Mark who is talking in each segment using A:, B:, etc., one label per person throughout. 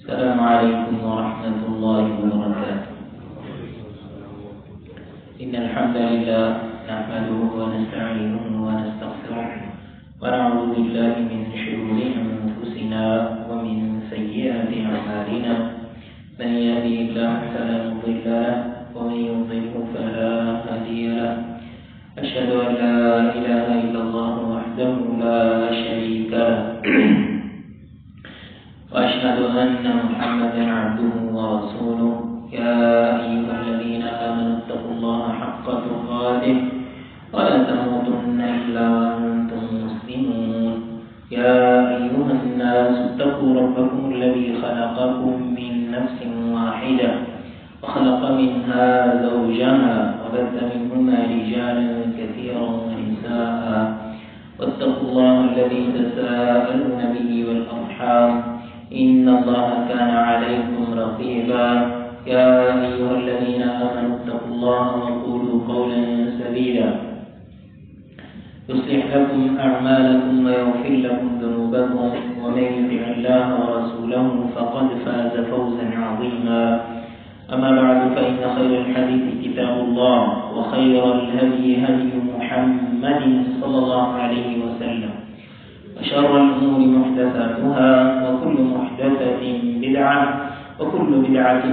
A: السلام عليكم ورحمة الله وبركاته. إن الحمد لله نحمده ونستعينه ونستغفره ونعوذ بالله من شرور أنفسنا ومن سيئات أعمالنا. من يهده الله فلا مضل له ومن يضلل فلا هادي له. أشهد أن لا إله إلا الله وحده لا شريك له وأشهد أن محمدا عبده ورسوله. يا أيها الذين آمنوا اتقوا الله حق تقاته ولا تموتن إلا وأنتم مسلمون. يا أيها الناس اتقوا ربكم الذي خلقكم من نفس واحدة وخلق منها زوجها وبث منهما رجالا كثيرا ونساء واتقوا الله الذي تساءلون به والأرحام إن الله كان عليكم رقيبا. يا أيها الذين آمنوا اتقوا الله وقولوا قولا سديدا يصلح لكم أعمالكم ويغفر لكم ذنوبكم ومن يطع الله ورسوله فقد فاز فوزا عظيما. أما بعد فإن خير الحديث كتاب الله وخير الهدي هدي محمد صلى الله عليه وسلم وشر الأمور محدثاتها وكل محدثة بدعة وكل بدعة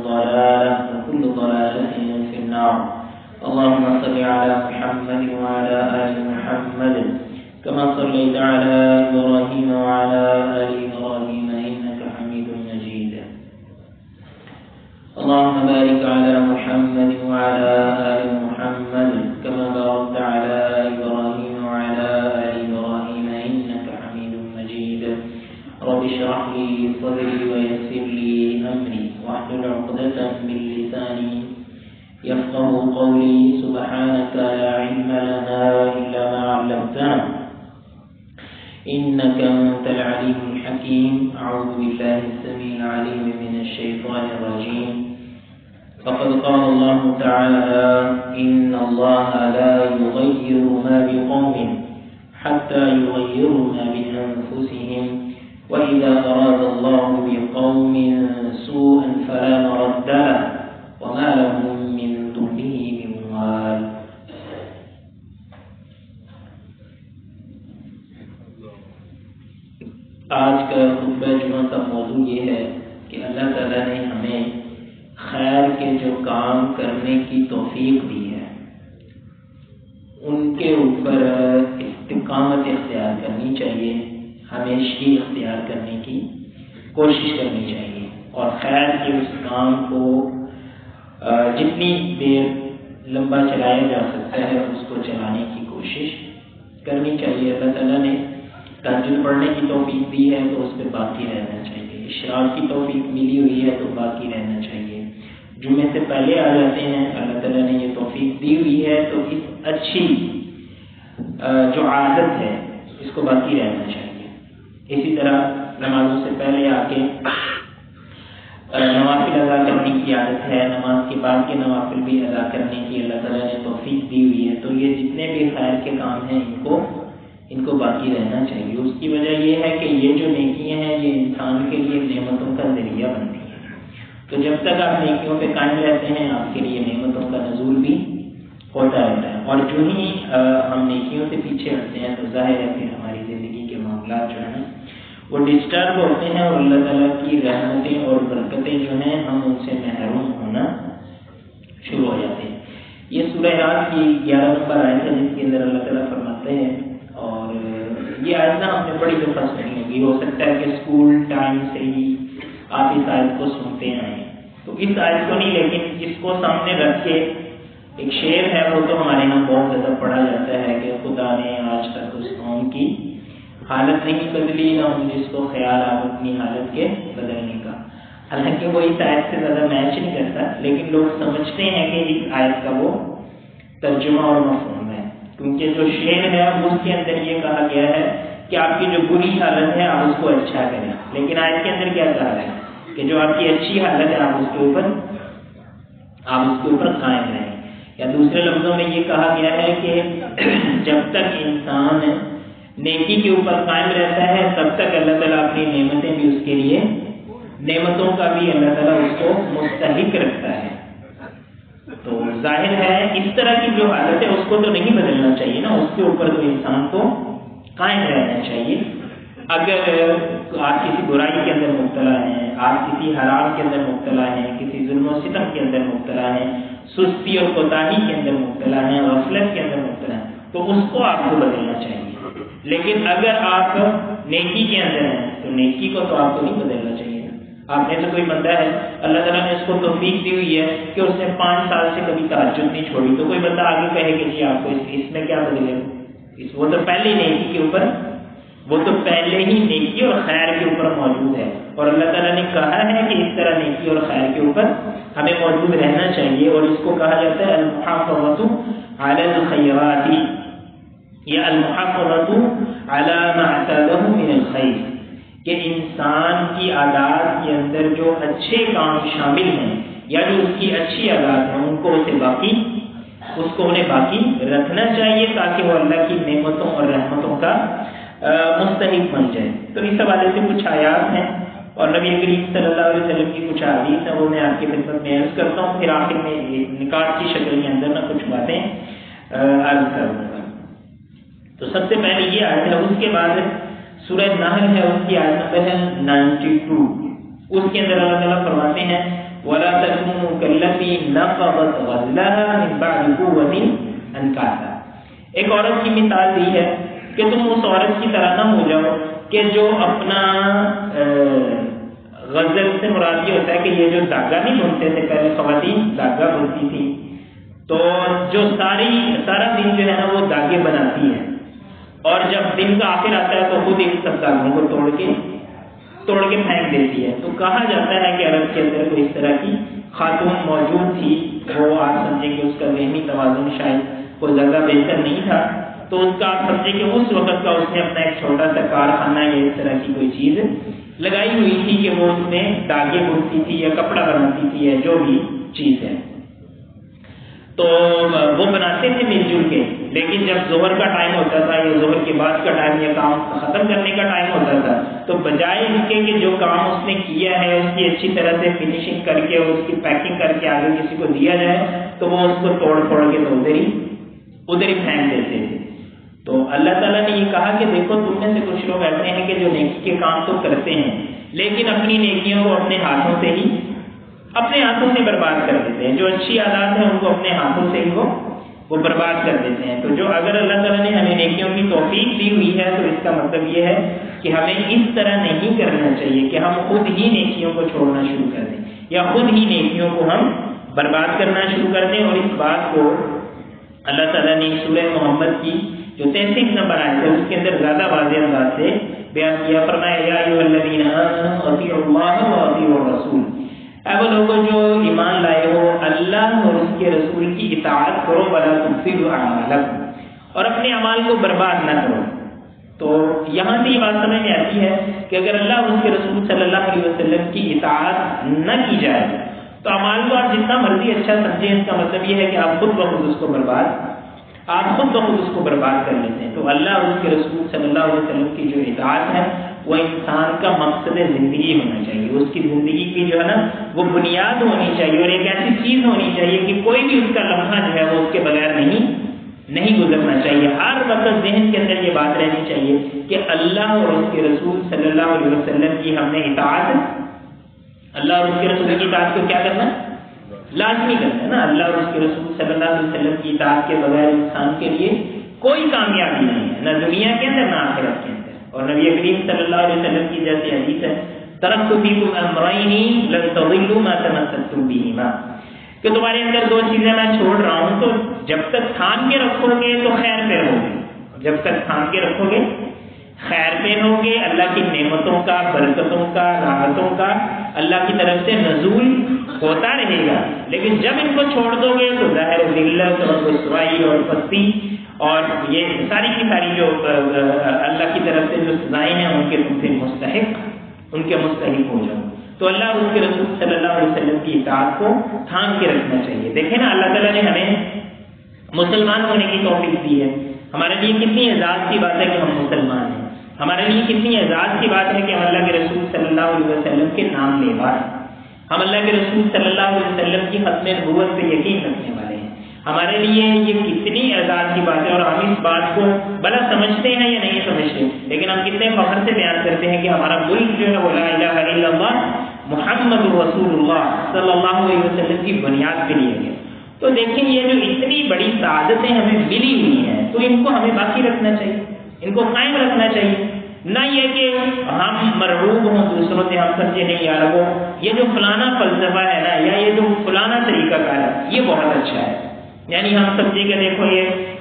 A: ضلالة وكل ضلالة في النار. اللهم صل على محمد وعلى آل محمد كما صليت على إبراهيم وعلى آل إبراهيم إنك حميد مجيد. اللهم بارك على محمد وعلى آل محمد كما باركت على إبراهيم وعلى آل إبراهيم إنك حميد مجيد. رب اشرح لي صدري ويسر لي أمري واحلل عقدة من لساني يفقه قولي. سبحانك لا علم لنا إلا ما علمتنا إنك أنت العليم الحكيم. أعوذ بالله السميع العليم من الشيطان الرجيم. فقد قال الله تعالى إن الله لا يغير ما بقوم حتى يغيروا ما بأنفسهم وإذا أراد الله بقوم سوءا فلا مرد له وما لهم من دونه من وال. آج کا خطبہ جمعہ کا موضوع یہ ہے کہ اللہ تعالیٰ نے ہمیں خیر کے جو کام کرنے کی توفیق دی ہے ان کے اوپر استقامت اختیار کرنی چاہیے، ہمیشہ اختیار کرنے کی کوشش کرنی چاہیے اور خیر کے اس کام کو جتنی دیر لمبا چلایا جا سکتا ہے اس کو چلانے کی کوشش کرنی چاہیے. اللہ تعالیٰ نے تہجد پڑھنے کی توفیق دی ہے تو اس پہ باقی رہنا چاہیے. اشراق کی توفیق ملی ہوئی ہے تو باقی رہنا چاہیے. جمعے سے پہلے آ جاتے ہیں، اللہ تعالیٰ نے یہ توفیق دی ہوئی ہے تو اس اچھی جو عادت ہے اس کو باقی رہنا چاہیے. اسی طرح نمازوں سے پہلے آ کے نوافل ادا کرنے کی عادت ہے، نماز کے بعد کے نوافل بھی ادا کرنے کی اللہ تعالیٰ نے توفیق دی ہوئی ہے. تو یہ جتنے بھی خیر کے کام ہیں ان کو باقی رہنا چاہیے. اس کی وجہ یہ ہے کہ یہ جو نیکیاں ہیں یہ انسان کے لیے نعمتوں کا ذریعہ بنتی ہیں. تو جب تک آپ نیکیوں پہ قائم رہتے ہیں آپ کے لیے نعمتوں کا نزول بھی ہوتا رہتا ہے. اور جو ہی ہم نیکیوں سے پیچھے ہٹتے ہیں تو ظاہر ہے کہ ہماری زندگی کے معاملات جو ہیں وہ ڈسٹرب ہوتے ہیں اور اللہ تعالیٰ کی رحمتیں اور برکتیں جو ہیں ہم ان سے محروم ہونا شروع ہو جاتے ہیں. یہ سورہ رات کی 11 نمبر آیت ہے جس کے اندر اللہ تعالیٰ فرماتے ہیں، اور یہ آیت نہ ہم نے بڑی دفعہ سنی ہوگی، ہو سکتا ہے کہ اسکول ٹائم سے ہی آپ اس آیت کو سنتے آئے. تو اس آیت کو نہیں لیکن اس کو سامنے رکھ کے ایک شعر ہے وہ تو ہمارے یہاں بہت زیادہ پڑھا جاتا ہے کہ خدا نے آج تک اس قوم کی حالت نہیں بدلی نہ ان جس کو خیال آ اپنی حالت کے بدلنے کا. حالانکہ وہ اس آیت سے زیادہ میچ نہیں کرتا لیکن لوگ سمجھتے ہیں کہ اس آیت کا وہ ترجمہ اور مفہوم ہے، کیونکہ جو شعر ہے اس کے اندر یہ کہا گیا ہے کہ آپ کی جو بری حالت ہے آپ اس کو اچھا کریں، لیکن آیت کے اندر کیا کہا ہے کہ جو آپ کی اچھی حالت ہے آپ اس کے اوپر قائم رہیں. یا دوسرے لفظوں میں یہ کہا گیا ہے کہ جب تک انسان نیکی کے اوپر قائم رہتا ہے تب تک اللہ تعالیٰ اپنی نعمتیں بھی اس کے لیے نعمتوں کا بھی اللہ تعالیٰ اس کو مستحق رکھتا ہے. تو ظاہر ہے اس طرح کی جو حالت ہے اس کو تو نہیں بدلنا چاہیے نا، اس کے اوپر تو انسان کو قائم رہنا چاہیے. اگر آپ کسی برائی کے اندر مبتلا ہیں، آپ کسی حرام کے اندر مبتلا ہیں، کسی ظلم و ستم کے اندر مبتلا ہیں، سستی اور کوتاہی کے اندر مبتلا ہیں، غفلت کے اندر مبتلا ہیں، تو اس کو آپ کو بدلنا چاہیے. لیکن اگر آپ نیکی کے اندر ہیں تو نیکی کو تو آپ کو نہیں بدلنا چاہیے. آپ میں سے کوئی بندہ ہے اللہ تعالیٰ نے اس کو توفیق دی ہوئی ہے کہ اس نے 5 سال سے کبھی تہجد نہیں چھوڑی، تو کوئی بندہ آگے کہے کہ جی آپ کو اس میں کیا بدلے گا، وہ تو پہلے ہی نیکی کے اوپر، وہ تو پہلے ہی نیکی اور خیر کے اوپر موجود ہے. اور اللہ تعالیٰ نے کہا ہے کہ اس طرح نیکی اور خیر کے اوپر ہمیں موجود رہنا چاہیے. اور اس کو کہا جاتا ہے المحافظۃ علی الخیرات یا المحافظۃ علی ما اعتاده من الخیر، کہ انسان کی عادات کے اندر جو اچھے کام شامل ہیں یا جو اس کی اچھی عادات ہیں ان کو انہیں باقی رکھنا چاہیے تاکہ وہ اللہ کی نعمتوں اور رحمتوں کا مستحق بن جائے. تو اس حوالے سے کچھ آیات ہیں اور نبی کریم صلی اللہ علیہ وسلم کی کچھ احادیث ہیں، وہ میں آپ کی خدمت میں عرض کرتا ہوں. پھر آخر میں نکات کی شکل کے اندر کچھ باتیں عرض کروں گا. تو سب سے پہلے یہ آیت ہے، اس کے بعد سورہ نحل ہے، اس کی آیت نمبر ہے 92. اس کے اندر اللہ تعالیٰ فرماتے ہیں وَلَا تَكُونُوا كَالَّتِي نَقَضَتْ غَزْلَهَا مِن بَعْدِ قُوَّةٍ أَنْكَاثًا. ایک عورت کی مثال دی ہے کہ تم اس عورت کی طرح نہ ہو جاؤ کہ جو اپنا غزل سے مراد یہ ہوتا ہے کہ یہ جو داغا نہیں بنتے تھے پہلے خواتین داغا بنتی تھی، تو جو سارا دن جو ہے نا وہ داغے بناتی ہے، اور جب دن کا آخر آتا ہے تو خود ان سب داغوں کو توڑ کے پھینک دیتی ہے. تو کہا جاتا ہے کہ عرب کے اندر کوئی اس طرح کی خاتون موجود تھی، وہ آپ سمجھیں کہ اس کا ذہنی توازن شاید کوئی زیادہ بہتر نہیں تھا، تو اس کا آپ سمجھیں کہ اس وقت کا اس نے اپنا ایک چھوٹا سا کارخانہ یا اس طرح کی کوئی چیز لگائی ہوئی تھی کہ وہ اس میں داغے بنتی تھی یا کپڑا بناتی تھی یا جو بھی چیز ہے. تو وہ بناتے تھے مل جل کے، لیکن جب ظہر کا ٹائم ہوتا تھا یا ظہر کے بعد کا ٹائم یا کام ختم کرنے کا ٹائم ہوتا تھا تو بجائے اس کے کہ جو کام اس نے کیا ہے اس کی اچھی طرح سے فنیشنگ کر کے اور اس کی پیکنگ کر کے آگے کسی کو دیا جائے تو وہ اس کو توڑ پھوڑ کے تو ادھر ہی پھینک دیتے تھے. تو اللہ تعالیٰ نے یہ کہا کہ دیکھو تم میں سے کچھ لوگ ایسے ہیں کہ جو نیکی کے کام تو کرتے ہیں لیکن اپنی نیکیوں کو اپنے ہاتھوں سے برباد کر دیتے ہیں. جو اچھی عادات ہیں ان کو اپنے ہاتھوں سے ہی وہ برباد کر دیتے ہیں. تو جو اگر اللہ تعالیٰ نے ہمیں نیکیوں کی توفیق دی ہوئی ہے تو اس کا مطلب یہ ہے کہ ہمیں اس طرح نہیں کرنا چاہیے کہ ہم خود ہی نیکیوں کو چھوڑنا شروع کر دیں یا خود ہی نیکیوں کو ہم برباد کرنا شروع کر دیں. اور اس بات کو اللہ تعالیٰ نے سورہ محمد کی جو 33 نمبر آئے تھے اس کے اندر زیادہ واضح انداز سے بیان کیا. فرمایا یا ایھا الذین آمنوا اطیعوا اللہ واطیعوا الرسول، اے وہ لوگوں جو ایمان لائے ہو اللہ اور اس کے رسول کی اطاعت کرو ولا تفسدوا اعمالکم، اور اپنے اعمال کو برباد نہ کرو. تو یہاں سے یہ بات سمجھ میں آتی ہے کہ اگر اللہ اور اس کے رسول صلی اللہ علیہ وسلم کی اطاعت نہ کی جائے تو اعمال کو آپ جتنا مرضی اچھا سمجھیں، اس کا مطلب یہ ہے کہ آپ خود بخود اس کو برباد کر لیتے ہیں. تو اللہ اور اس کے رسول صلی اللہ علیہ وسلم کی جو اطاعت ہے وہ انسان کا مقصد زندگی ہونا چاہیے، اس کی زندگی کی جو ہے نا وہ بنیاد ہونی چاہیے اور ایک ایسی چیز ہونی چاہیے کہ کوئی بھی اس کا لمحہ جو ہے وہ اس کے بغیر نہیں گزرنا چاہیے. ہر وقت ذہن کے اندر یہ بات رہنی چاہیے کہ اللہ اور اس کے رسول صلی اللہ علیہ وسلم کی ہم نے اطاعت، اللہ اور اس کے رسول کی اطاعت کو کیا کرنا لازمی کرنا ہے نا. اللہ اور اس کے رسول صلی اللہ علیہ وسلم کی اطاعت کے بغیر انسان کے لیے کوئی کامیابی نہیں ہے، نہ دنیا کے اندر نہ آخرت کے اندر. اور نبی کریم صلی اللہ علیہ وسلم کی جیسی حدیث ہے ترکت فیکم امرین لن تضلوا ما تمسکتم بہما، کہ تمہارے اندر 2 چیزیں میں چھوڑ رہا ہوں تو جب تک تھام کے رکھو گے تو خیر پہ رہو گے، جب تک تھام کے رکھو گے خیر پہ رہو گے، اللہ کی نعمتوں کا، برکتوں کا، راحتوں کا اللہ کی طرف سے نزول ہوتا رہے گا. لیکن جب ان کو چھوڑ دو گے تو ظاہر ذلت اور رسوائی اور پستی اور یہ ساری کی ساری جو اللہ کی طرف سے جو سزائیں ہیں ان کے تم سے مستحق ہو جاؤ. تو اللہ اور اس کے رسول صلی اللہ علیہ وسلم کی اطاعت کو تھام کے رکھنا چاہیے. دیکھیں نا اللہ تعالیٰ نے ہمیں مسلمان ہونے کی توفیق دی ہے، ہمارے لیے کتنی اعزاز کی بات ہے کہ ہم مسلمان ہیں. ہمارے لیے کتنی اعزاز کی بات ہے کہ ہم اللہ کے رسول صلی اللہ علیہ وسلم کے نام لیوا ہیں، ہم اللہ کے رسول صلی اللہ علیہ وسلم کی ختم نبوت پہ یقین رکھنے والے ہیں۔ ہمارے لیے یہ کتنی اعزاز کی بات ہے، اور ہم اس بات کو بھلا سمجھتے ہیں یا نہیں سمجھتے، لیکن ہم کتنے فخر سے بیان کرتے ہیں کہ ہمارا ملک جو ہے وہ لا الہ الا اللہ محمد رسول اللہ صلی اللہ علیہ وسلم کی بنیاد پہ لیا گیا۔ تو دیکھیں یہ جو اتنی بڑی سعادتیں ہمیں ملی ہوئی ہیں تو ان کو ہمیں باقی رکھنا چاہیے، ان کو قائم رکھنا چاہیے، نہ یہ کہ ہم مرعوب ہوں دوسروں سے، ہم سمجھے نہیں یار وہ یہ جو فلانا فلسفہ ہے نا، یا یہ جو فلانا طریقہ کار ہے یہ بہت اچھا ہے، یعنی ہم سمجھے کہ دیکھو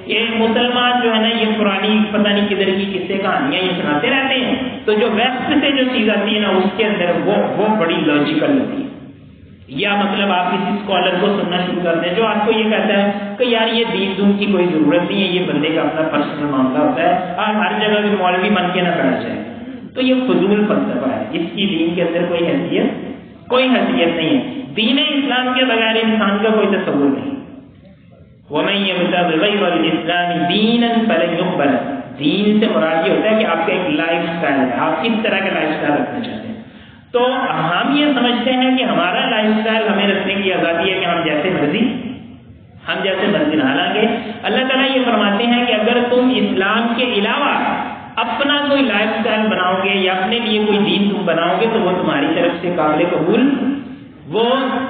A: یہ مسلمان جو ہے نا یہ پرانی پتہ نہیں کدھر کی قصے کہانیاں یہ سناتے رہتے ہیں، تو جو ویسٹ سے جو چیز آتی ہے نا اس کے اندر وہ بڑی لاجیکل ہوتی ہے۔ یا مطلب آپ کسی اسکالر کو سننا شروع کر دیں جو آپ کو یہ کہتا ہے کہ یار یہ دین دون کی کوئی ضرورت نہیں ہے، یہ بندے کا اپنا پرسنل معاملہ ہوتا ہے، آپ ہر جگہ بھی مولوی بن کے نہ کرنا چاہیے، تو یہ فضول فلسفہ ہے، اس کی دین کے اندر کوئی حیثیت نہیں ہے۔ دین اسلام کے بغیر انسان کا کوئی تصور نہیں۔ وَمَن يَبْتَغِ غَيْرَ الْإِسْلَامِ دِينًا فَلَن يُقْبَلَ، دین سے مراد یہ ہوتا ہے کہ آپ کا ایک لائف سٹائل ہے، آپ کس طرح کا لائف سٹائل رکھنا چاہتے ہیں۔ تو ہم یہ سمجھتے ہیں کہ ہمارا لائف سٹائل ہمیں رکھنے کی آزادی ہے کہ ہم جیسے مرضی نہ لیں گے۔ اللہ تعالیٰ یہ فرماتے ہیں کہ اگر تم اسلام کے علاوہ اپنا کوئی لائف سٹائل بناؤ گے یا اپنے لیے کوئی دین تم بناؤ گے تو وہ تمہاری طرف سے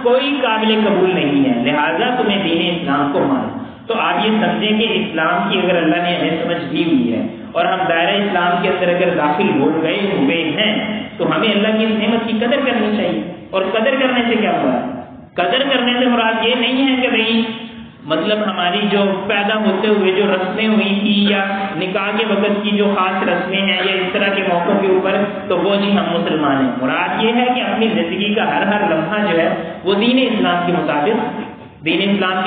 A: کوئی قابل قبول نہیں ہے، لہذا تمہیں دین اسلام کو مانو۔ تو آپ یہ سمجھیں کہ اسلام کی اگر اللہ نے ہمیں سمجھ دی ہوئی ہے اور ہم دائرہ اسلام کے اندر اگر داخل ہو گئے ہوئے ہیں تو ہمیں اللہ کی اس نعمت کی قدر کرنی چاہیے۔ اور قدر کرنے سے کیا ہوا ہے؟ قدر کرنے سے مراد یہ نہیں ہے کہ بھئی مطلب ہماری جو پیدا ہوتے ہوئے جو رسمیں ہوئی تھی یا نکاح کے وقت کی جو خاص رسمیں ہیں یا اس طرح کے موقعوں کے اوپر تو وہ جی ہم مسلمان ہیں۔ مراد یہ ہے کہ اپنی زندگی کا ہر لمحہ جو ہے وہ دین اسلام کے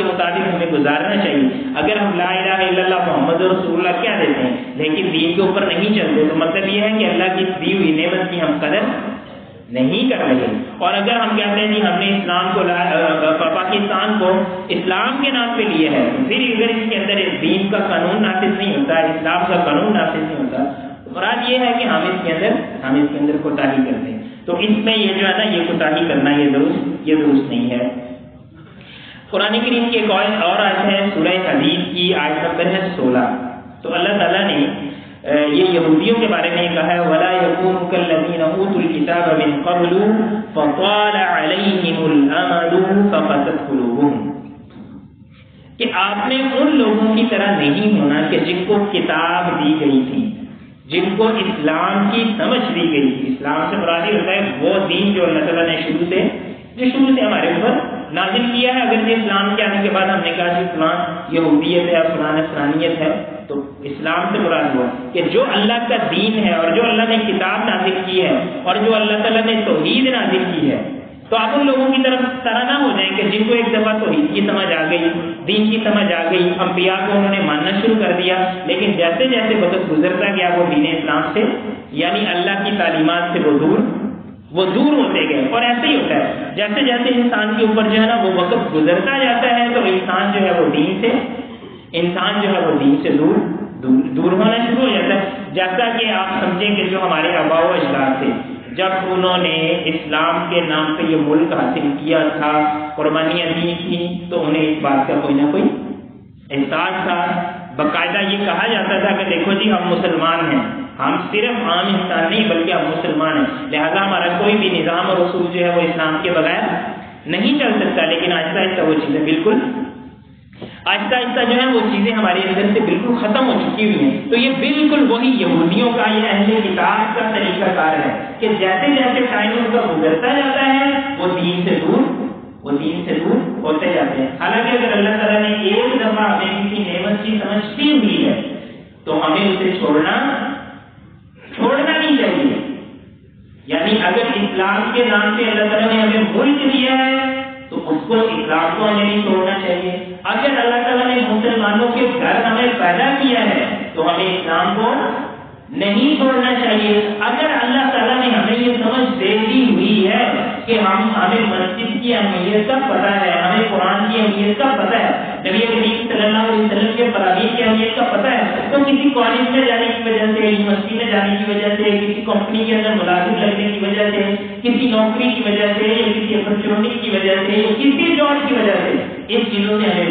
A: مطابق ہمیں گزارنا چاہیے۔ اگر ہم لا الہ الا اللہ محمد رسول اللہ کیا دیتے ہیں لیکن دین کے اوپر نہیں چلتے تو مطلب یہ ہے کہ اللہ کی دی ہوئی نعمت کی ہم قدر نہیں کر رہے۔ اور اگر ہم کہتے ہیں جی ہم نے اسلام کو پاکستان کو اسلام کے نام پہ لیا ہے تو پھر اگر اس کے اندر دین کا قانون نافذ نہیں ہوتا، اسلام کا قانون نافذ نہیں ہوتا تو مراد یہ ہے کہ ہم اس کے اندر کوتاہی کرتے ہیں۔ تو اس میں یہ جو ہے نا یہ کوتاہی کرنا یہ درست نہیں ہے۔ قرآن کریم کی ایک اور آیت ہے سورہ حدید کی آیت نمبر ہے 16۔ تو اللہ تعالیٰ نے یہ یہودیوں کے بارے میں کہا ہے وَلَا يَكُونُوا كَالَّذِينَ أُوتُوا الْكِتَابَ مِن قَبْلُ فَطَالَ عَلَيْهِمُ الْأَمَدُ فَقَسَتْ قُلُوبُهُمْ، کہ آپ نے ان لوگوں کی طرح نہیں ہونا کہ جن کو کتاب دی گئی تھی، جن کو اسلام کی سمجھ دی گئی تھی۔ اسلام سے مراد ہوتا ہے وہ دین جو اللہ تعالیٰ نے شروع سے ہمارے اوپر نازل کیا ہے۔ اگر یہ اسلام کے آنے کے بعد ہم نے کہا کہ فلاں یہودیت ہے اور فلاں نصرانیت ہے تو اسلام سے مراد ہوا کہ جو اللہ کا دین ہے اور جو اللہ نے کتاب نازل کی ہے اور جو اللہ تعالیٰ نے توحید نازل کی ہے، تو آپ ان لوگوں کی طرح نہ ہو جائیں کہ جن کو ایک دفعہ توحید کی سمجھ آ گئی، دین کی سمجھ آ گئی، انبیاء کو انہوں نے ماننا شروع کر دیا، لیکن جیسے جیسے وقت گزرتا گیا وہ دین اسلام سے یعنی اللہ کی تعلیمات سے وہ دور ہوتے گئے۔ اور ایسے ہی ہوتا ہے جیسے جیسے انسان کے اوپر جو ہے نا وہ وقت گزرتا جاتا ہے تو انسان جو ہے وہ دین سے دور ہونا شروع ہو جاتا ہے۔ جیسا کہ آپ سمجھیں کہ جو ہمارے آباء و اجداد تھے جب انہوں نے اسلام کے نام پہ یہ ملک حاصل کیا تھا، قربانیاں دی تھی، تو انہیں اس بات کا کوئی نہ کوئی احساس تھا۔ باقاعدہ یہ کہا جاتا تھا کہ دیکھو جی ہم مسلمان ہیں، ہم صرف عام انسان نہیں بلکہ ہم مسلمان ہیں، لہذا ہمارا کوئی بھی نظام اور اصول جو ہے وہ اسلام کے بغیر نہیں چل سکتا۔ لیکن آہستہ آہستہ وہ چیزیں جو ہے وہ چیزیں ہمارے اندر سے بالکل ختم ہو چکی ہوئی ہیں۔ تو یہ بالکل وہی یہودیوں کا یہ اہل کتاب کا طریقہ کار ہے کہ جیسے جیسے ٹائم ان کا گزرتا جاتا ہے وہ دین سے دور ہوتے جاتے ہیں۔ حالانکہ اگر اللہ تعالیٰ نے ایک دفعہ ہمیں کسی نعمت کی سمجھ دی ہوئی ہے تو ہمیں اسے چھوڑنا نہیں چاہیے۔ یعنی اگر اسلام کے نام سے اللہ تعالیٰ نے ہمیں ملک دیا ہے تو اس کو اسلام کو ہمیں نہیں چھوڑنا چاہیے۔ اگر اللہ تعالیٰ نے مسلمانوں کے گھر ہمیں پیدا کیا ہے تو ہمیں اسلام کو نہیں چھوڑنا چاہیے۔ اگر اللہ تعالیٰ نے ہمیں یہ سمجھ دے دی ہوئی ہے کہ ہمیں مسجد کی اہمیت کا پتہ ہے، ہمیں قرآن کی اہمیت کا پتہ ہے، نبی کریم صلی اللہ علیہ وسلم کے فرامین کی اہمیت کا پتہ ہے، تو کسی کالج میں جانے کی وجہ سے، یونیورسٹی میں جانے کی وجہ سے، کسی کمپنی کے اندر ملازم لگنے کی وجہ سے، کسی نوکری کی وجہ سے، یا کسی اپرچونٹی کی وجہ سے، یا کسی جاب کی وجہ سے ان چیزوں سے ہمیں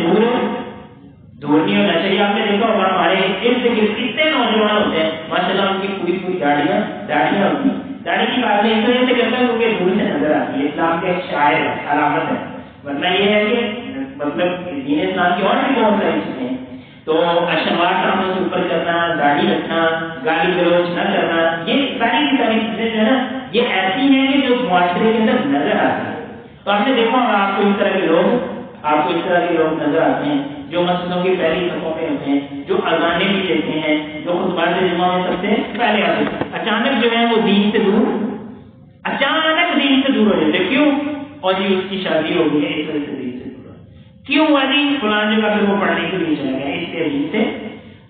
A: دور نہیں ہونا چاہیے۔ آپ نے دیکھا ہوگا ہمارے ارد گرد کتنے نوجوان ہوتے ہیں ماشاءاللہ، ان کی پوری داڑیاں ہوتی ہیں۔ داڑھی کی بات نہیں اس وجہ سے کرتا ہے کیونکہ دور سے نظر آتی ہے، اسلام کے ایک شاعر ہے، علامت ہے، ورنہ یہ ہے کہ مطلب دین اسلام کی اور بھی بہت ساری چیزیں ہیں۔ تو اشوار کاموں سے اوپر کرنا، داڑھی رکھنا، گالی گلوچ نہ کرنا، یہ ساری کی ساری چیزیں جو ہے نا یہ ایسی ہیں کہ جو معاشرے کے اندر نظر آتی ہیں۔ تو آپ نے دیکھا ہوگا آپ کو اس طرح کے لوگ نظر آتے ہیں جو مسجدوں کی پہلی صفوں پہ ہوتے ہیں، جو اذانیں بھی دیتے ہیں، جو خطبات جمعہ میں سب سے پہلے آتے ہیں، اچانک جو ہے وہ دین سے دور ہو جاتے۔ کیوں؟ اور جی اس کی شادی ہو گئی ہے، اس وجہ سے دین سے دور ہو۔ کیوں ہوا جی؟ فلان جگہ پہ وہ پڑھنے کے لیے چلا گیا، اس لیے دین سے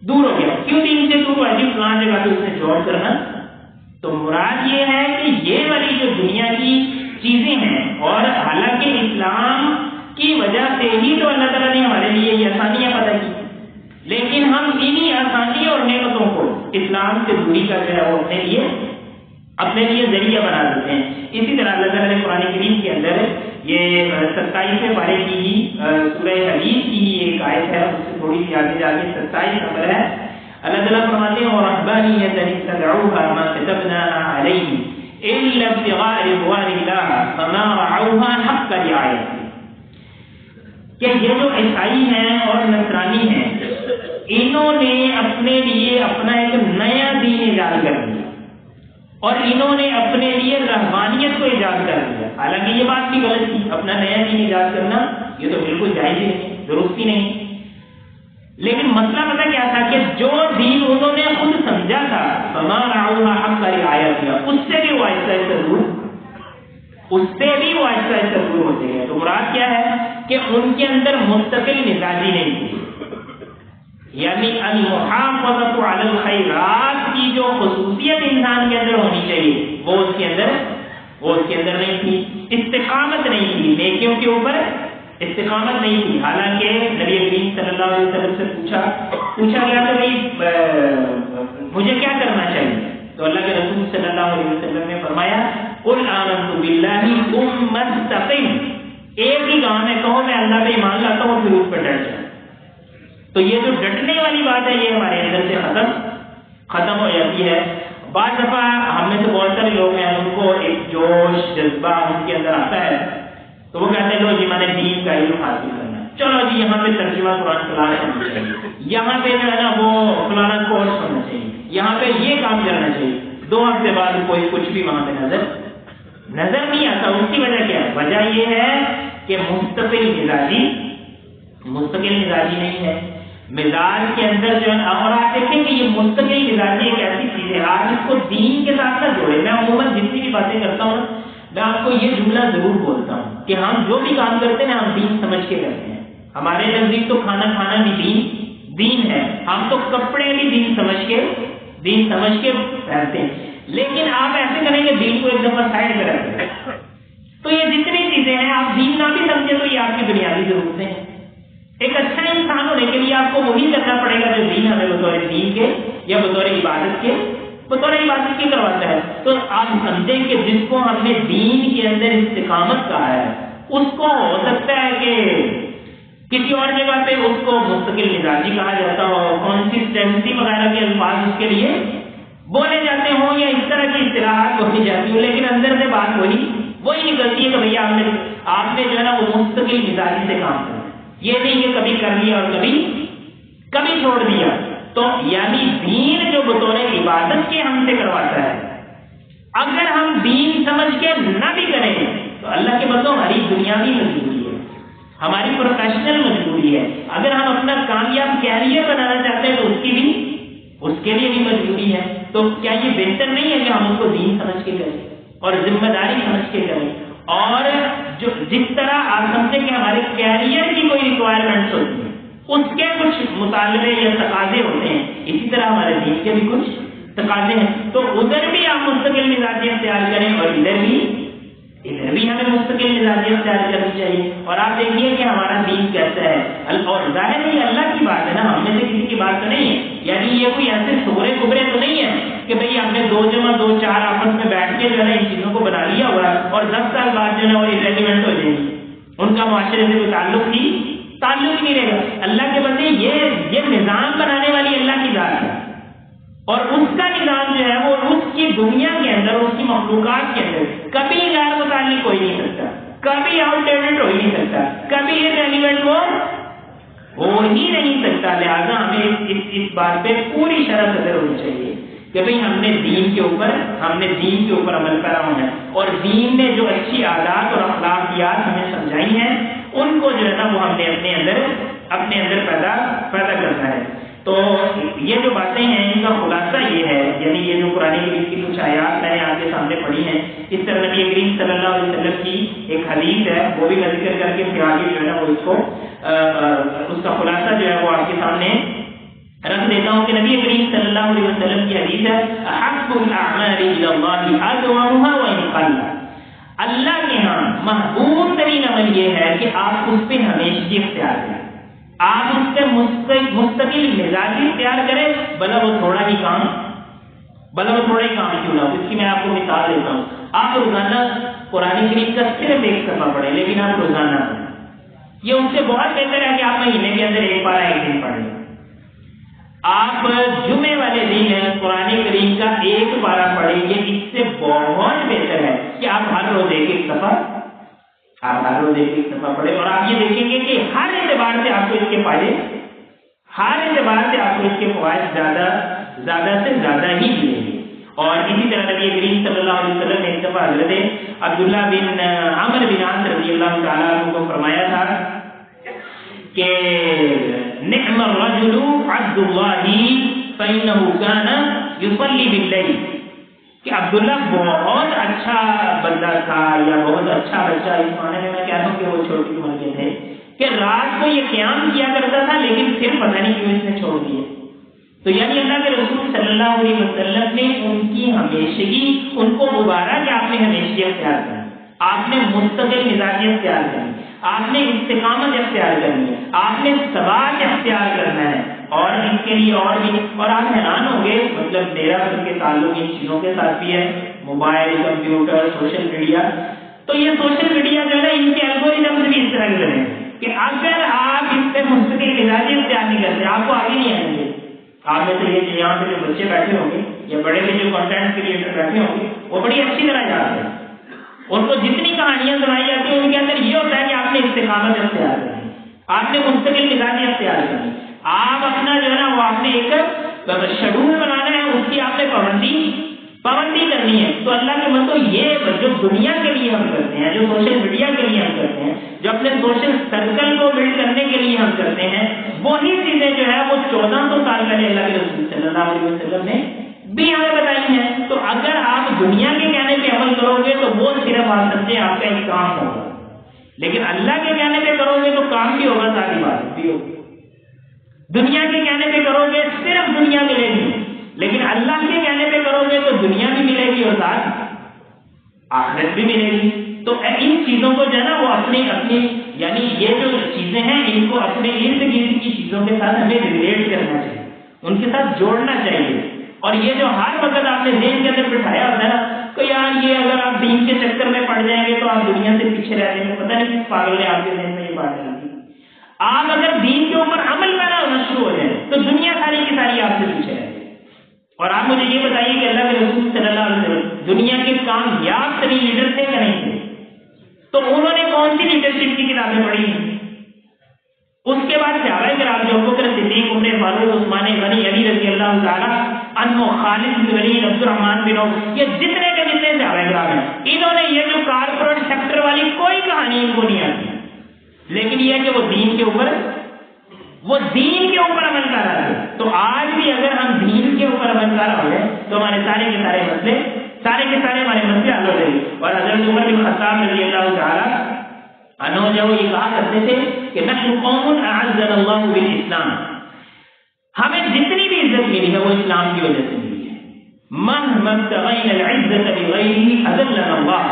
A: دور ہو گیا۔ کیوں دین سے دور ہوا جی؟ فلان جگہ پہ اس نے جاب کرنا۔ تو مراد یہ ہے کہ یہ والی جو دنیا کی چیزیں ہیں، اور حالانکہ اسلام کی وجہ سے ہی تو اللہ تعالیٰ نے ہمارے لیے یہ آسانیاں پیدا کی، لیکن ہم انہی آسانی اور نعمتوں کو اسلام سے دوری کا جو ہے وہ اپنے لیے ذریعہ بنا دیتے ہیں۔ اسی طرح اللہ تعالیٰ نے قرآن کریم کے اندر یہ 27ویں پارے کی ہی سورہ حدید کی ہی ایک آیت ہے، اس سے تھوڑی سی آگے جا کے 27 نمبر ہے، اللہ تعالیٰ فرماتے ہیں وَرَهْبَانِيَّةً اتَّبَعُوهَا مَا كَتَبْنَاهَا عَلَيْهِمْ إِلَّا ابْتِغَاءَ رِضْوَانِ اللَّهِ فَمَا رَعَوْهَا حَقَّ رِعَایَتِهَا، کہ یہ جو عیسائی ہیں اور نصرانی ہیں، انہوں نے اپنے لیے اپنا ایک نیا دین ایجاد کر دیا، اور انہوں نے اپنے لیے رہبانیت کو ایجاد کر دیا۔ حالانکہ یہ بات بھی غلط تھی، اپنا نیا دین ایجاد کرنا یہ تو بالکل جائز ہی نہیں، درست ہی نہیں، لیکن مسئلہ پتہ کیا تھا کہ جو دین انہوں نے خود سمجھا تھا فما رعوها حق رعایتها، اس سے بھی وہ آہستہ آہستہ دور ہوتے ہیں۔ تو مراد کیا ہے کہ ان کے اندر مستقل مزاجی نہیں تھی، یعنی المحافظۃ علی الخیرات کی جو خصوصیت انسان کے اندر ہونی چاہیے وہ اس کے اندر نہیں تھی، استقامت نہیں تھی، نیکیوں کے اوپر استقامت نہیں تھی۔ حالانکہ نبی کریم صلی اللہ علیہ وسلم سے پوچھا گیا کہ بھائی مجھے کیا کرنا چاہیے؟ تو اللہ کے رسول صلی اللہ علیہ وسلم نے فرمایا قل آمنت باللہ ثم استقم، ایک ہی کام ہے، کہو میں اللہ پہ ایمان لاتا ہوں پھر اس پہ ڈٹ جاؤ۔ تو یہ جو ڈٹنے والی بات ہے یہ ہمارے اندر سے ختم ہو جاتی ہے۔ بعض دفعہ ہم میں سے بہت سارے لوگ ہیں ان کو ایک جوش جذبہ ان کے اندر آتا ہے، تو وہ کہتے ہیں لو جی میں نے دین کا علم حاصل کرنا ہے، چلو جی یہاں پہ ترجمہ قرآن کلاس ہونا چاہیے، یہاں پہ جو ہے نا وہ فلانا کورس ہونا چاہیے، یہاں پہ یہ کام کرنا چاہیے۔ 2 ہفتے بعد کوئی کچھ بھی وہاں پہ نظر نہیں آتا۔ اس کی وجہ کیا ہے؟ وجہ یہ ہے کہ مستقل مزاجی نہیں ہے، مزاج کے اندر جو ہے، اور آپ دیکھیں کہ یہ مستقل مزاجی ایک ایسی چیز ہے، آپ اس کو دین کے ساتھ نہ جوڑے۔ میں عموماً جتنی بھی باتیں کرتا ہوں میں آپ کو یہ جملہ ضرور بولتا ہوں کہ ہم جو بھی کام کرتے ہیں ہم دین سمجھ کے کرتے ہیں۔ ہمارے نزدیک تو کھانا بھی دین ہے، ہم تو کپڑے بھی دین سمجھ کے پہنتے ہیں، لیکن آپ ایسے کریں گے دین کو ایک دفعہ سائڈ پہ رکھ دیں۔ تو یہ جتنی چیزیں ہیں آپ دین نہ بھی سمجھے تو یہ آپ کی بنیادی ضرورتیں ہیں۔ ایک اچھا انسان ہونے کے لیے آپ کو وہی کرنا پڑے گا جو دین ہمیں بطور دین کے یا بطور عبادت کے کرواتا ہے۔ تو آپ سمجھیں کہ جس کو ہم نے دین کے اندر استقامت کہا ہے اس کو ہو سکتا ہے کہ کسی اور جگہ پہ اس کو مستقل مزاجی کہا جاتا ہو، کنسسٹنسی وغیرہ کے الفاظ اس کے لیے بولے جاتے ہوں یا اس طرح کی اصطلاحات بولی جاتی ہوں، لیکن اندر سے بات وہی نکلتی ہے کہ بھیا آپ نے جو ہے نا وہ مستقل مزاجی سے کام کرنا، یہ نہیں کہ کبھی کر لیا اور کبھی چھوڑ دیا۔ تو یعنی دین جو بطور عبادت کے ہم سے کرواتا ہے، اگر ہم دین سمجھ کے نہ بھی کریں تو اللہ کے بندوں ہماری دنیاوی مجبوری ہے، ہماری پروفیشنل مجبوری ہے۔ اگر ہم اپنا کامیاب کیریئر بنانا چاہتے ہیں تو اس کے لیے بھی مجبوری ہے۔ تو کیا یہ بہتر نہیں ہے کہ ہم اس کو دین سمجھ کے کریں اور ذمہ داری سمجھ کے کریں، اور جس طرح آپ سمجھیں کہ ہمارے کیریئر کی کوئی ریکوائرمنٹس ہوتی ہیں، اس کے کچھ مطالبے یا تقاضے ہوتے ہیں، اسی طرح ہمارے دین کے بھی کچھ تقاضے ہیں۔ تو ادھر بھی آپ مستقل مزاجی اختیار کریں اور ادھر بھی ہمیں مستقل مزاجیت تیار کرنی چاہیے. اور آپ دیکھیے کہ ہمارا دین کیسا ہے. اور ظاہر ہے یہ اللہ کی بات ہے نا, ہم میں سے کسی کی بات تو نہیں ہے. یعنی یہ کوئی ایسے سغرے کبرے تو نہیں ہے کہ بھئی ہم نے 2 جمع 2 4 آپس میں بیٹھ کے جو ہے نا ان چیزوں کو بنا لیا ہوا ہے اور 10 سال بعد جو ہے وہ ریلیونٹ ہو جائیں گی, ان کا معاشرے سے کوئی تعلق ہی نہیں رہے گا. اللہ کے بندے یہ نظام بنانے والی اللہ کی ذات ہے, اور اس کا نظام جو ہے وہ اس کی دنیا کے اندر, اس کی مخلوقات کے اندر کبھی غیر متعلق ہو ہی نہیں سکتا, کبھی آؤٹ ڈیٹڈ ہو ہی نہیں سکتا, کبھی ریلیونٹ ہو ہی نہیں سکتا. لہٰذا ہمیں اس بات پہ پوری شرح صدر ہونی چاہیے کہ بھئی ہم نے دین کے اوپر عمل پیرا ہونا ہے, اور دین نے جو اچھی عادات اور اخلاقیات ہمیں سمجھائی ہیں ان کو جو ہے نا وہ ہم نے اپنے اندر پیدا کرنا ہے. تو یہ جو باتیں ہیں ان کا خلاصہ یہ ہے, یعنی یہ جو قرآن کریم کی کچھ آیات میں نے آپ کے سامنے پڑھی ہیں, اس طرح نبی کریم صلی اللہ علیہ وسلم کی ایک حدیث ہے, وہ بھی میں ذکر کر کے پھر آگے جو ہے نا وہ اس کا خلاصہ جو ہے وہ آپ کے سامنے رکھ دیتا ہوں کہ نبی کریم صلی اللہ علیہ وسلم کی حدیث ہے, احب الاعمال الی اللہ ادومها وان قل. اللہ کے ہاں محبوب ترین عمل یہ ہے کہ آپ اس پہ ہمیشگی اختیار کریں, آپ اس سے مستقل مزاجی اختیار کریں, بھلا وہ تھوڑا ہی کام کیوں نہ ہو. اس کی میں آپ کو مثال دیتا ہوں. آپ روزانہ قرآن کریم کا صرف 1 صفحہ پڑھیں, لیکن آپ روزانہ پڑھیں. یہ ان سے بہت بہتر ہے کہ آپ مہینے کے اندر 1 پارہ 1 دن پڑھ لیں. آپ جمعے والے دن قرآن کریم کا 1 پارہ پڑھیں گے, اس سے بہت بہتر ہے کہ آپ ہر روز ایک صفحہ پڑھیں. اور آپ یہ دیکھیں گے کہ ہر اعتبار سے آپ کو اس کے فوائد زیادہ سے زیادہ ہی ملیں گے. اور اسی طرح نبی کریم صلی اللہ علیہ وسلم نے ایک دفعہ حضرت عبداللہ بن عمرو بن عاص رضی اللہ تعالیٰ عنہ کو فرمایا تھا کہ نعم الرجل عبد اللہ فإنه كان يصلي باللیل, کہ عبداللہ بہت اچھا بندہ تھا یا بہت اچھا بچہ, اس معنی میں کہتا ہوں کہ وہ چھوٹی عمر کے تھے, کہ رات کو یہ قیام کیا کرتا تھا لیکن پھر پتہ نہیں کیوں اس نے چھوڑ دیا. تو یعنی اللہ کے رسول صلی اللہ علیہ وسلم نے ان کی ہمیشگی, ان کو مبارک کہ آپ نے ہمیشگی اختیار کرنی, آپ نے مستقل مزاجی اختیار کرنی, آپ نے استقامت اختیار کرنی ہے, آپ نے ثبات اختیار کرنا ہے. اور اس کے لیے اور آپ حیران ہوں گے, مطلب میرا ان کے تعلق ان چیزوں کے ساتھ بھی ہے, موبائل, کمپیوٹر, سوشل میڈیا. تو یہ سوشل میڈیا جو ہے نا ان کے الگورتھمز بھی اس طرح کے بنے کہ اگر آپ اس پہ مستقل مزاجی اختیار نہیں کرتے آپ کو آگے نہیں آئیں گے. آپ میں سے یہ یہاں پہ جو بچے بیٹھے ہوں گے یا بڑے بھی جو کنٹینٹ کریٹر بیٹھے ہوں گے وہ بڑی اچھی طرح جانتے ہیں. ان کو جتنی کہانیاں سنائی جاتی ہیں ان کے اندر یہ ہوتا ہے کہ آپ نے استقامت اختیار کرنی, آپ نے مستقل مزاجی اختیار کرنی, آپ اپنا جو ہے نا وہ آپ نے ایک شیڈول بنانا ہے, اس کی آپ نے پابندی کرنی ہے. تو اللہ کے مطلب یہ جو دنیا کے لیے ہم کرتے ہیں, جو سوشل میڈیا کے لیے ہم کرتے ہیں, جو اپنے سوشل سرکل کو بلڈ کرنے کے لیے ہم کرتے ہیں, وہی چیزیں جو ہے وہ 1400 سال پہلے اللہ کے رسول صلی اللہ علیہ وسلم نے بھی ہمیں بتائی ہیں. تو اگر آپ دنیا کے کہنے پہ عمل کرو گے تو وہ صرف آپ سمجھیں آپ کا ایک کام ہوگا, لیکن اللہ کے کہنے پہ کرو گے تو کام بھی ہوگا, ساری بات بھی ہوگی. دنیا کے کہنے پہ کرو گے صرف دنیا ملے گی, لیکن اللہ کے کہنے پہ کرو گے تو دنیا بھی ملے گی اور ساتھ آخرت بھی ملے گی. تو ان چیزوں کو جو ہے نا وہ اپنی یعنی یہ جو چیزیں ہیں ان کو اپنے ارد گرد کی چیزوں کے ساتھ ہمیں ریلیٹ کرنا چاہیے, ان کے ساتھ جوڑنا چاہیے. اور یہ جو ہر وقت آپ نے ذہن کے اندر بٹھایا ہوتا ہے نا کہ یار یہ اگر آپ دین کے چکر میں پڑ جائیں گے تو آپ دنیا سے پیچھے رہ جائیں گے, پتہ نہیں کس پاگل نے آپ کے ذہن میں یہ بات ڈالی. آپ اگر دین کے اوپر عمل پیرا ہونا شروع ہو جائیں تو دنیا ساری کی ساری آپ سے پیچھے رہ جائے. اور آپ مجھے یہ بتائیے کہ اللہ کے رسول صلی اللہ علیہ وسلم دنیا کے کامیاب ترین لیڈر تھے کہ نہیں تھے؟ تو انہوں نے کون سی لیڈرشپ کی کتابیں پڑھی ہیں؟ اس کے بعد صحابہ کرام جو ابوبکر صدیق, عمر فاروق, عثمان غنی, علی رضی اللہ تعالیٰ عنہ, خالد بن ولید, عبد الرحمن بن عوف, یہ جتنے کے جتنے صحابہ کرام ہیں انہوں نے یہ جو کارپوریٹ سیکٹر والی کوئی کہانی ان کو نہیں آتی, لیکن یہ کہ وہ دین کے اوپر عمل کر رہا ہے. تو آج بھی اگر ہم دین کے اوپر عمل کر رہے ہیں تو ہمارے سارے کے سارے مسئلے ہمارے مسئلے حل ہو جائیں گے. اور حضرت عمر بن خطاب رضی اللہ تعالیٰ عنہ جو یہ کہا کرتے تھے کہ نحن قوم اعزنا اللہ بالاسلام, ہمیں جتنی بھی عزت ملی ہے وہ اسلام کی وجہ سے ملی ہے. من ابتغینا العزة بغیرہ اذلنا اللہ,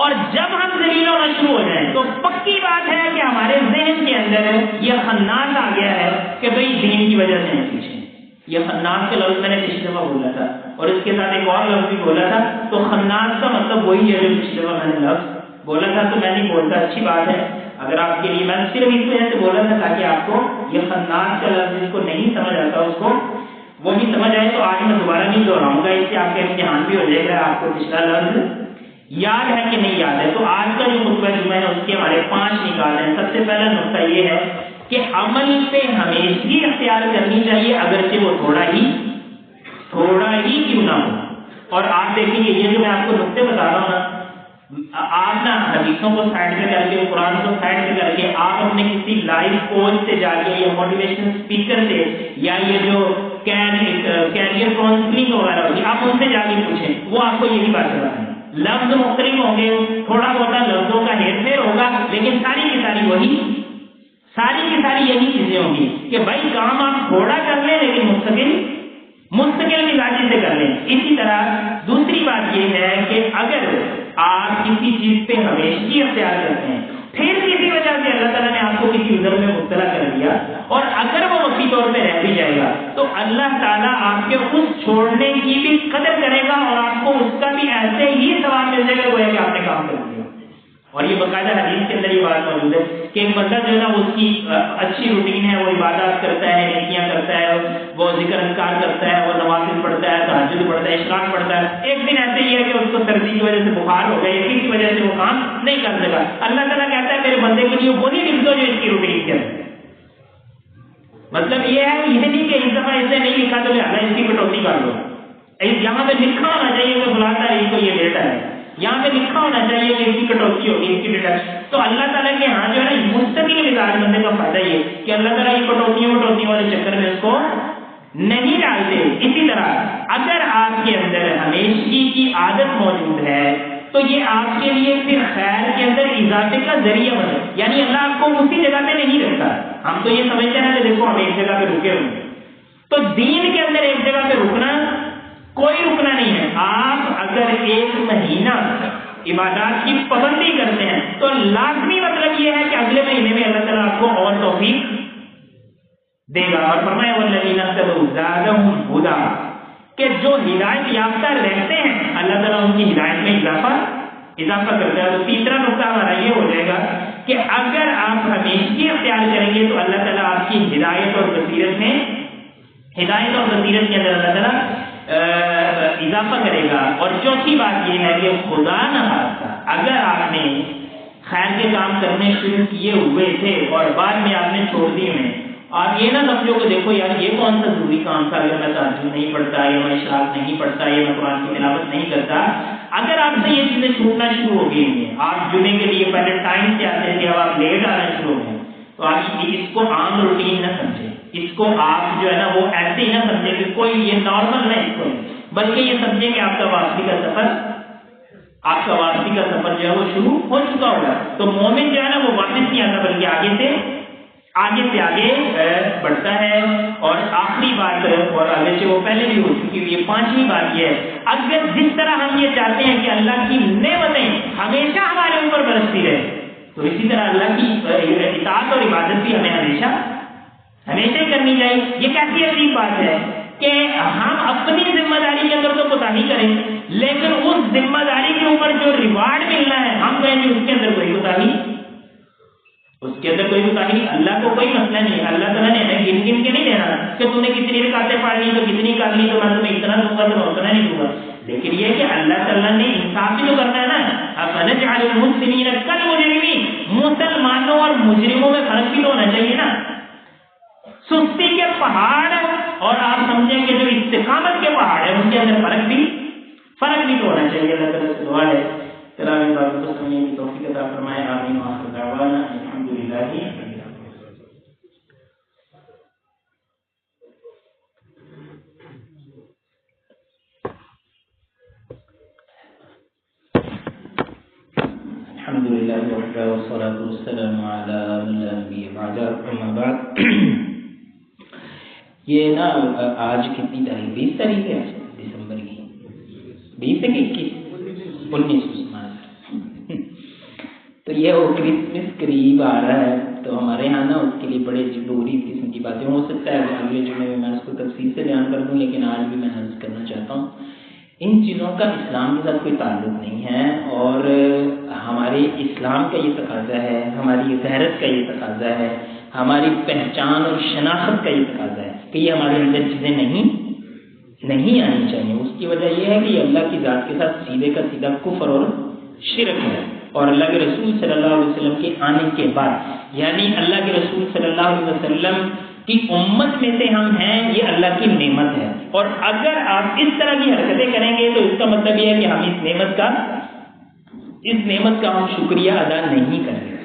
A: اور جب ہم ذلیل ہونا شروع ہو جائیں تو پکی بات ہے کہ ہمارے ذہن کے اندر یہ خناس آ گیا ہے کہ بھئی دین کی وجہ سے ہم پیچھے. یہ خناس کے لفظ میں نے پچھلی دفعہ بولا تھا اور اس کے ساتھ ایک اور لفظ بھی بولا تھا. تو خناس کا مطلب وہی ہے جو پچھلی دفعہ میں نے لفظ بولا تھا. تو میں نہیں بولتا, اچھی بات ہے اگر آپ کے لیے, میں صرف اس وجہ سے بولا تھا تاکہ آپ کو یہ خناس کا لفظ جس کو نہیں سمجھ آتا اس کو وہ بھی سمجھ آئے. تو آج میں دوبارہ نہیں دہراؤں گا, اس سے آپ کا امتحان بھی ہو جائے گا آپ کو پچھلا لفظ یاد ہے کہ نہیں یاد ہے. تو آج کا جو خطبہ جمعہ ہے اس کے ہمارے 5 نکات ہیں. سب سے پہلا نقطہ یہ ہے کہ عمل پہ ہمیشگی اختیار کرنی چاہیے اگرچہ وہ تھوڑا ہی کیوں نہ ہو. اور آپ دیکھیں گے یہ جو میں آپ کو نقطے بتا رہا ہوں نا, آپ نا حدیثوں کو سائڈ پہ کر کے, قرآن کو سائڈ پہ کر کے, آپ اپنے کسی لائف کوچ سے جا کے یا موٹیویشن اسپیکر سے یا یہ جو کیریئر کاؤنسلنگ وغیرہ ہوگی آپ ان سے جا کے پوچھیں, وہ آپ کو یہی بات بتائیں گے. لفظ مختلف ہوں گے, تھوڑا بہت لفظوں کا ہیر پھیر ہوگا, لیکن ساری کی ساری یہی چیزیں ہوں گی کہ بھائی کام آپ تھوڑا کر لیں لیکن مستقل مزاجی سے کر لیں. اسی طرح دوسری بات یہ ہے کہ اگر آپ کسی چیز پہ ہمیشگی اختیار کرتے ہیں, پھر کسی وجہ سے اللہ تعالیٰ نے آپ کو کسی عذر میں مبتلا کر دیا اور اگر وہ وسیع طور پہ رہ بھی جائے گا تو اللہ تعالیٰ آپ کے اس چھوڑنے کی بھی قدر کرے گا اور آپ کو اس کا بھی ایسے ہی ثواب مل جائے گا گویا کہ آپ نے کام کر دیا. اور یہ باقاعدہ حدیث کے اندر یہ بات موجود ہے کہ ایک بندہ جو ہے نا اس کی اچھی روٹین ہے, وہ عبادات کرتا ہے, نیکیاں کرتا ہے, وہ ذکر اذکار کرتا ہے, وہ نوافل پڑھتا ہے, تہجد پڑھتا ہے, اشراق پڑھتا ہے. ایک دن ایسے ہی ہے کہ اس کو سردی کی وجہ سے بخار ہو گیا, اسی کی وجہ سے وہ کام نہیں کر سکا. اللہ تعالیٰ کہتا ہے میرے بندے کے لیے وہی لکھ دو جو اس کی روٹین کے اندر. مطلب یہ ہے, یہ نہیں کہ اس دفعہ اسے نہیں لکھا تو لہٰذا اس کی کٹوتی کر لو. یہاں پہ لکھا ہونا چاہیے کہ فلاں تاریخ کو یہ ڈیٹ ہے, یہاں پہ لکھا ہونا چاہیے کہ اس کی کٹوتی ہوگی, اس کی ڈیٹیکشن. تو اللہ تعالیٰ کے یہاں جو ہے نا مستقل مزاج بننے کا فائدہ یہ کہ اللہ تعالیٰ یہ کٹوتی والے چکر میں اس کو نہیں ڈالتے. اسی طرح اگر آپ کے اندر ہمیشگی کی عادت موجود ہے تو یہ آپ کے لیے پھر خیر کے اندر اضافے کا ذریعہ بنے. یعنی اللہ آپ کو اسی جگہ پہ نہیں رکھتا. ہم تو یہ سمجھتے ہیں کہ دیکھو ہم ایک جگہ پہ رکے ہوئے, تو دین کے اندر ایک جگہ پہ رکنا کوئی رکنا نہیں ہے. آپ اگر 1 مہینہ عبادات کی پابندی کرتے ہیں تو لازمی مطلب یہ ہے کہ اگلے مہینے میں اللہ تعالیٰ آپ کو اور توفیق دے گا. اور فرمایا والذین اهتدوا زادهم هدی, کہ جو ہدایت یافتہ رہتے ہیں اللہ تعالیٰ ان کی ہدایت میں اضافہ کرتا ہے. تو تیسرا نقطہ ہمارا یہ ہو جائے گا کہ اگر آپ ہمیشگی اختیار کریں گے تو اللہ تعالیٰ آپ کی ہدایت اور بصیرت کے اندر اللہ تعالیٰ اضافہ کرے گا. اور چوتھی بات یہ ہے کہ خدا نہ خواستہ اگر آپ نے خیر کے کام کرنے شروع کیے ہوئے تھے اور بعد میں آپ نے چھوڑ دیے ہیں, آپ یہ نہ سمجھو کہ دیکھو یار یہ کون سا ضروری کام تھا, اگر میں تہجد نہیں پڑھتا, یا میں اشراق نہیں پڑھتا, یا میں قرآن کی تلاوت نہیں کرتا. اگر آپ سے یہ چیزیں چھوٹنا شروع ہو گئی ہیں, آپ جمعے کے لیے پہلے ٹائم سے آتے تھے, اب آپ لیٹ آنا شروع ہو گئے, تو آپ اس کو عام روٹین نہ سمجھیں. اس کو آپ جو ہے نا وہ ایسے ہی نہ سمجھیں کہ کوئی یہ نارمل نہیں, اس کو بلکہ یہ سمجھیں کہ آپ کا واپسی کا سفر جو ہے وہ شروع ہو چکا ہوگا. تو مومن جو ہے نا وہ واپس نہیں آتا بلکہ آگے سے آگے بڑھتا ہے. اور آخری بات, اور آگے سے وہ پہلے بھی ہو چکی ہوئی ہے, 5ویں بات یہ ہے اگر جس طرح ہم یہ چاہتے ہیں کہ اللہ کی نعمتیں ہمیشہ ہمارے اوپر برستی رہے, تو اسی طرح اللہ کی اطاعت اور عبادت بھی ہمیں ہمیشہ ہی کرنی چاہیے. یہ کیسی عجیب بات ہے کہ ہم اپنی ذمہ داری کے اندر تو کوتاہی کریں, لیکن اس ذمہ داری کے اوپر جو ریوارڈ ملنا ہے ہم کہیں گے اس کے اندر کوئی کوتاہی نہیں. اللہ کو کوئی مسئلہ نہیں. اللہ تعالیٰ نے ہمیں گن کے نہیں دینا کہ تم نے کتنی رکعتیں پڑھ لی تو کتنی کر لی, تو میں تمہیں اتنا دوں گا تو اتنا نہیں دوں گا. لیکن یہ کہ اللہ تعالیٰ نے انصاف بھی تو کرنا ہے نا. افنجعل المسلمین کالمجرمین, مسلمانوں اور مجرموں میں فرق بھی تو ہونا چاہیے نا. سستی کے پہاڑ اور آپ سمجھیں کہ جو استقامت کے پہاڑ ہیں ان کے اندر فرق بھی تو ہونا چاہیے. اللہ تعالیٰ سے دعا ہے کلام بات کو سمجھنے کی توفیق عطا فرمائے. آمین وآخر دعوانا الحمدللہ. الحمدللہ وحدہ والصلاة والسلام علی من لا نبی بعدہ اما بعد. یہ نا آج کتنی تاریخ, 20 تاریخ ہے دسمبر کی, 20 ہے کہ 21, 19. یہ وہ کرسمس قریب آ رہا ہے تو ہمارے یہاں نا اس کے لیے بڑے ضروری قسم کی باتیں ہو سکتا ہے اگلے جمعے میں اس کو تفصیل سے بیان کر دوں، لیکن آج بھی میں عرض کرنا چاہتا ہوں ان چیزوں کا اسلام کے ساتھ کوئی تعلق نہیں ہے، اور ہمارے اسلام کا یہ تقاضا ہے، ہماری غیرت کا یہ تقاضا ہے، ہماری پہچان اور شناخت کا یہ تقاضا ہے کہ یہ ہمارے اندر چیزیں نہیں آنی چاہیے۔ اس کی وجہ یہ ہے کہ یہ اللہ کی ذات کے ساتھ سیدھے کا سیدھا کفر اور شرک ہے، اور اللہ کے رسول صلی اللہ علیہ وسلم کے آنے کے بعد یعنی اللہ کے رسول صلی اللہ علیہ وسلم کی امت میں سے ہم ہیں، یہ اللہ کی نعمت ہے، اور اگر آپ اس طرح کی حرکتیں کریں گے تو اس کا مطلب یہ ہے کہ ہم اس نعمت کا ہم شکریہ ادا نہیں کریں گے۔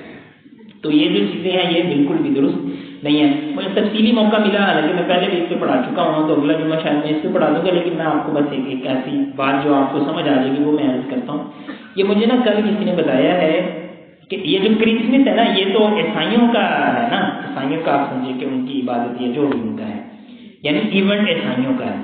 A: تو یہ جو چیزیں ہیں یہ بالکل بھی درست نہیں ہے۔ مجھے تفصیلی موقع ملا، حالانکہ میں پہلے بھی اس پہ پڑھا چکا ہوں، تو اگلا جمعہ شاید میں اس پہ پڑھا دوں گا، لیکن میں آپ کو بس ایک ایسی بات جو آپ کو سمجھ آ جائے گی وہ میں عرض کرتا ہوں۔ یہ مجھے نا کل کسی نے بتایا ہے کہ یہ جو کرسمس ہے نا یہ تو عیسائیوں کا ہے نا، عیسائیوں کا آپ سمجھے کہ ان کی عبادت یہ جو بھی ان کا ہے، یعنی ایونٹ عیسائیوں کا ہے۔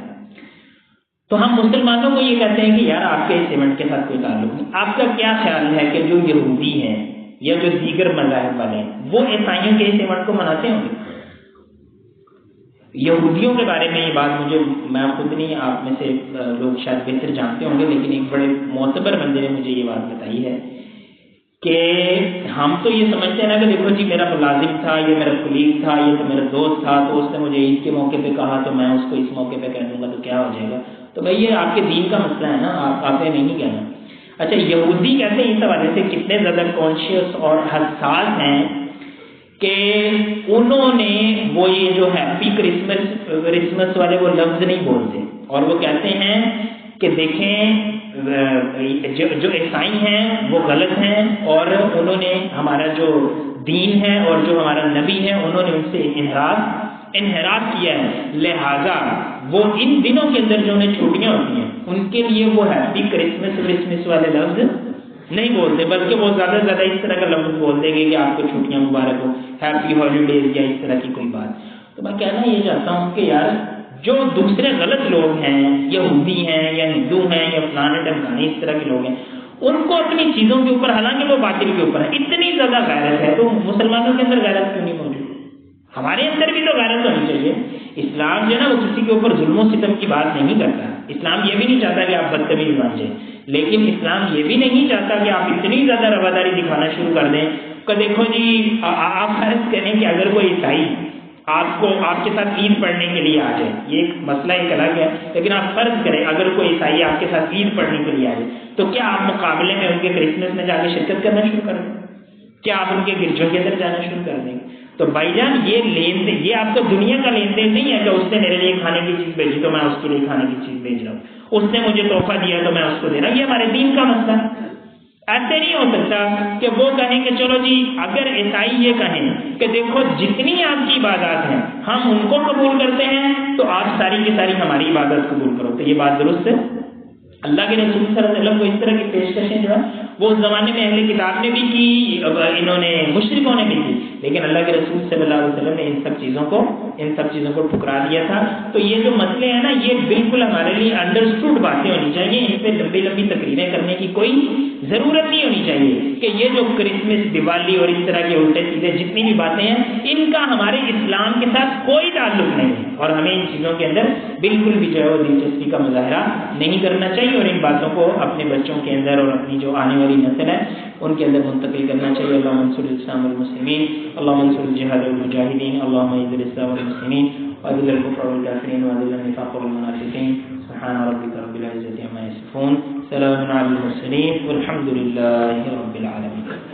A: تو ہم مسلمانوں کو یہ کہتے ہیں کہ یار آپ کے اس ایونٹ کے ساتھ کوئی تعلق نہیں۔ آپ کا کیا خیال ہے کہ جو یہودی ہیں یا جو دیگر مذاہب والے ہیں وہ عیسائیوں کے اس ایونٹ کو مناتے ہوں گے؟ یہودیوں کے بارے میں یہ بات میں خود نہیں، آپ میں سے لوگ شاید بہتر جانتے ہوں گے، لیکن ایک بڑے معتبر بندے نے مجھے یہ بات بتائی ہے کہ ہم تو یہ سمجھتے ہیں نا کہ دیکھو جی میرا ملازم تھا، یہ میرا کلیگ تھا، یہ تو میرا دوست تھا، تو اس نے مجھے عید کے موقع پہ کہا تو میں اس کو اس موقع پہ کہہ دوں گا تو کیا ہو جائے گا؟ تو بھائی یہ آپ کے دین کا مسئلہ ہے نا، آپ نے نہیں کہنا۔ اچھا یہودی کہتے ہیں اس حوالے سے کتنے زیادہ کانشیس اور حساس ہیں کہ انہوں نے وہ یہ جو ہیپی کرسمس والے وہ لفظ نہیں بولتے، اور وہ کہتے ہیں کہ دیکھیں جو عیسائی ہیں وہ غلط ہیں، اور انہوں نے ہمارا جو دین ہے اور جو ہمارا نبی ہے انہوں نے ان سے انحراف کیا ہے، لہذا وہ ان دنوں کے اندر جو انہیں چھٹیاں ہوتی ہیں ان کے لیے وہ ہیپی کرسمس والے لفظ نہیں بولتے، بلکہ وہ زیادہ سے زیادہ اس طرح کا لفظ بول دیں گے کہ آپ کو چھٹیاں مبارک ہو، ہیپی ہالیڈیز یا اس طرح کی کوئی بات۔ تو میں کہنا یہ چاہتا ہوں کہ یار جو دوسرے غلط لوگ ہیں، یہودی ہیں یا ہندو ہیں یا فلانے ڈمکانے اس طرح کے لوگ ہیں، ان کو اپنی چیزوں کے اوپر، حالانکہ وہ باطل کے اوپر ہے، اتنی زیادہ غیرت ہے، تو مسلمانوں کے اندر غیرت کیوں نہیں موجود؟ ہمارے اندر بھی تو غیرت ہونی چاہیے۔ اسلام جو ہے نا وہ کسی کے اوپر ظلم و ستم کی بات نہیں کرتا۔ اسلام یہ بھی نہیں چاہتا کہ آپ بدتمیز بن جائیں، لیکن اسلام یہ بھی نہیں چاہتا کہ آپ اتنی زیادہ رواداری دکھانا شروع کر دیں کہ دیکھو جی آپ فرض کریں کہ اگر کوئی عیسائی آپ کے ساتھ عید پڑھنے کے لیے آ جائے، یہ ایک مسئلہ ایک الگ ہے، لیکن آپ فرض کریں اگر کوئی عیسائی آپ کے ساتھ عید پڑھنے کے لیے آ جائے تو کیا آپ مقابلے میں ان کے کرسمس میں جا کے شرکت کرنا شروع کر دیں؟ کیا آپ ان کے گرجوں کے اندر جانا شروع کر دیں؟ تو بھائی جان یہ آپ کا دنیا کا لین دین نہیں ہے کہ اس نے میرے لیے کھانے کی چیز بھیجی تو میں اس کے لیے کھانے کی چیز بھیج رہا ہوں، اس نے مجھے تحفہ دیا تو میں اس کو دے رہا ہوں، یہ ہمارے دین کا مسئلہ ہے۔ ایسے نہیں ہو سکتا کہ وہ کہیں کہ چلو جی اگر عیسائی یہ کہیں کہ دیکھو جتنی آپ کی عبادات ہیں ہم ان کو قبول کرتے ہیں تو آپ ساری کی ساری ہماری عبادت قبول کرو، تو یہ بات درست ہے؟ اللہ کے رسول صلی اللہ علیہ وسلم کو اس طرح کی پیشکشیں جو ہے وہ اس زمانے میں اہل کتاب نے بھی کی، انہوں نے مشرکوں نے بھی کی، لیکن اللہ کے رسول صلی اللہ علیہ وسلم نے ان سب چیزوں کو ٹھکرا دیا تھا۔ تو یہ جو مسئلے ہیں نا یہ بالکل ہمارے لیے انڈرسٹوڈ باتیں ہونی چاہیے، ان پہ لمبی لمبی تقریریں کرنے کی کوئی ضرورت نہیں ہونی چاہیے کہ یہ جو کرسمس، دیوالی اور اس طرح کے الٹے سیدھے جتنی بھی باتیں ہیں ان کا ہمارے اسلام کے ساتھ کوئی تعلق نہیں ہے، اور ہمیں ان چیزوں کے اندر بالکل بھی جو ہے وہ دلچسپی کا مظاہرہ نہیں کرنا چاہیے، اور ان باتوں کو اپنے بچوں کے اندر اور اپنی جو آنے والی نسل ہے ان کے اندر منتقل کرنا چاہیے۔ اللہم انصر الاسلام والمسلمین، اللہم انصر الجہاد والمجاہدین، اللہم اعز الاسلام والمسلمین واذل الکفر والکافرین واذل النفاق والمنافقین، سبحان ربک رب العزة عما یصفون، سلام علی المرسلین والحمد للہ رب العالمین۔